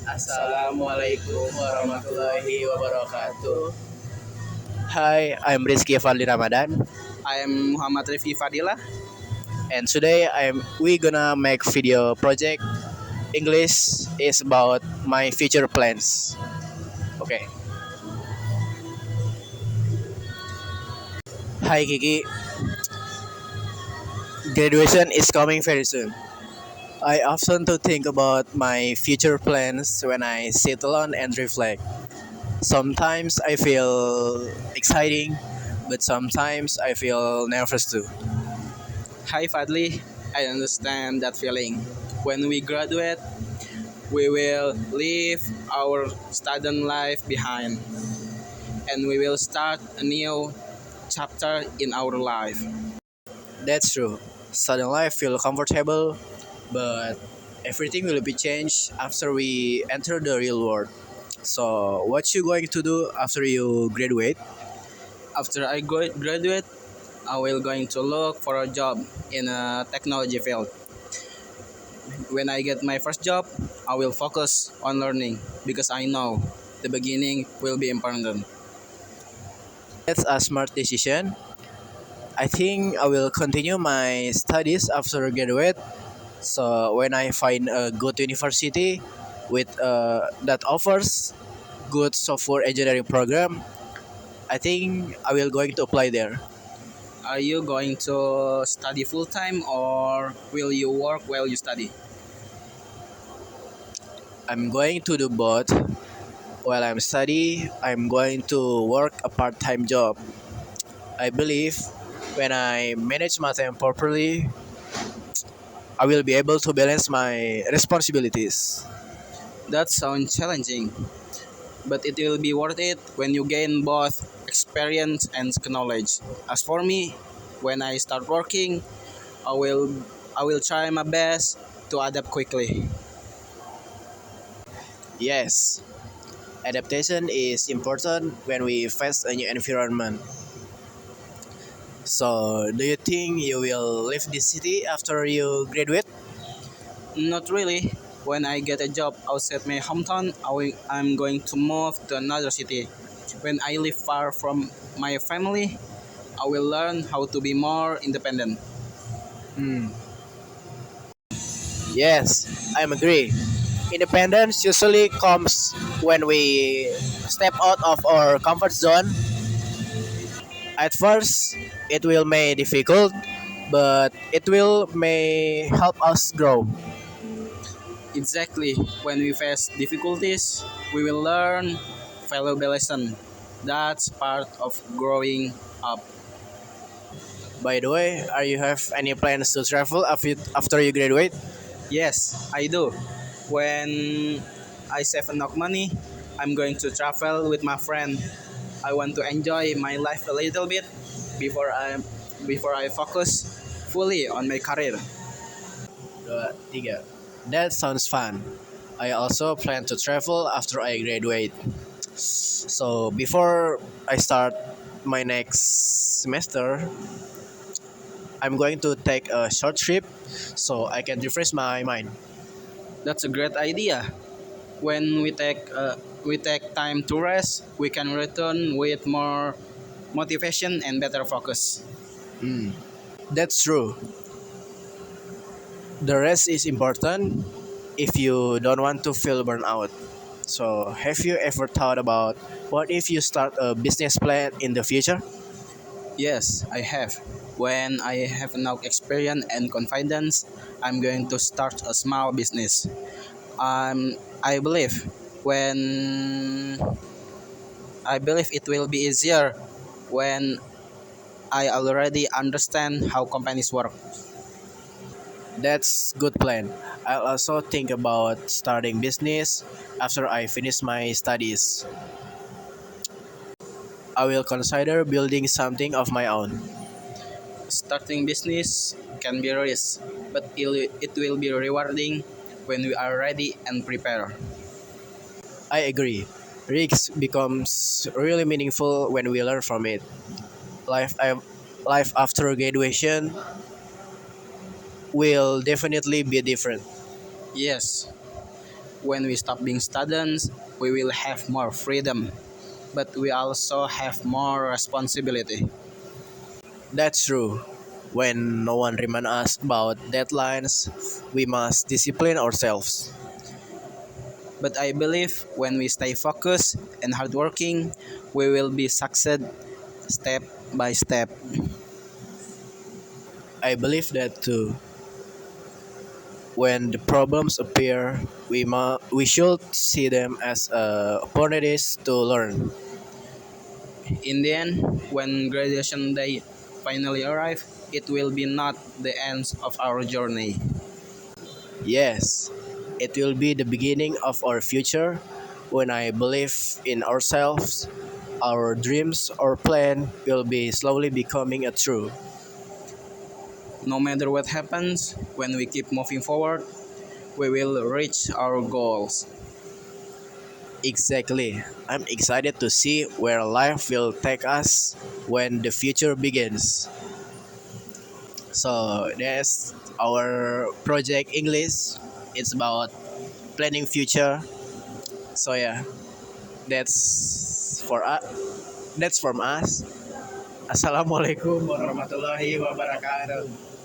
Assalamualaikum warahmatullahi wabarakatuh. Hi, I'm Rizki Fadli Ramadhan, I am Muhammad Rifqi Fadilah. and today we gonna make video project. English is about my future plans. Okay. Hi Kiki, graduation is coming very soon. I often to think about my future plans when I sit alone and reflect. Sometimes I feel exciting, but sometimes I feel nervous too. Hi Fadli, I understand that feeling. When we graduate, we will leave our student life behind and we will start a new chapter in our life. That's true. Suddenly I feel comfortable, but everything will be changed after we enter the real world. So, what you going to do after you graduate? After I graduate, I will going to look for a job in a technology field. When I get my first job, I will focus on learning because I know the beginning will be important. That's a smart decision. I think I will continue my studies after graduate. So, when I find a good university with that offers good software engineering program, I think I will going to apply there. Are you going to study full time or will you work while you study? I'm going to do both. While I'm study, I'm going to work a part-time job. I believe when I manage my time properly, I will be able to balance my responsibilities. That sounds challenging, but it will be worth it when you gain both experience and knowledge. As for me, when I start working, I will I will try my best to adapt quickly. Yes, adaptation is important when we face a new environment. So, do you think you will leave this city after you graduate? Not really. When I get a job outside my hometown, I'm going to move to another city. When I live far from my family, I will learn how to be more independent. Hmm. Yes, I agree. Independence usually comes when we step out of our comfort zone. At first, it will may difficult, but it will may help us grow. Exactly. When we face difficulties, we will learn valuable lesson. That's part of growing up. By the way, are you have any plans to travel after you graduate? Yes, I do. When I save enough money, I'm going to travel with my friend. I want to enjoy my life a little bit before I before I focus fully on my career. Dua, tiga. That sounds fun. I also plan to travel after I graduate. So before I start my next semester, I'm going to take a short trip so I can refresh my mind. That's a great idea. When we take time to rest, we can return with more motivation and better focus. That's true. The rest is important if you don't want to feel burnout. So, have you ever thought about what if you start a business plan in the future? Yes, I have. When I have enough experience and confidence, I'm going to start a small business. I believe when I believe it will be easier when I already understand how companies work. That's good plan. I'll also think about starting business after I finish my studies. I will consider building something of my own. Starting business can be a risk, but it will be rewarding when we are ready and prepared. I agree. Risks becomes really meaningful when we learn from it. Life, life after graduation will definitely be different. Yes, When we stop being students, we will have more freedom, but we also have more responsibility. That's true. When no one reminds us about deadlines, we must discipline ourselves. But I believe when we stay focused and hardworking, we will be succeed step by step. I believe that too. When the problems appear, we should see them as opportunities to learn. In the end, when graduation day finally arrive, it will be not the end of our journey. Yes, it will be the beginning of our future. When I believe in ourselves, our dreams or plan will be slowly becoming a true. No matter what happens, when we keep moving forward, we will reach our goals. Exactly. I'm excited to see where life will take us when the future begins. So that's our project English. It's about planning future. So yeah, that's for us. That's from us. Assalamualaikum warahmatullahi wabarakatuh.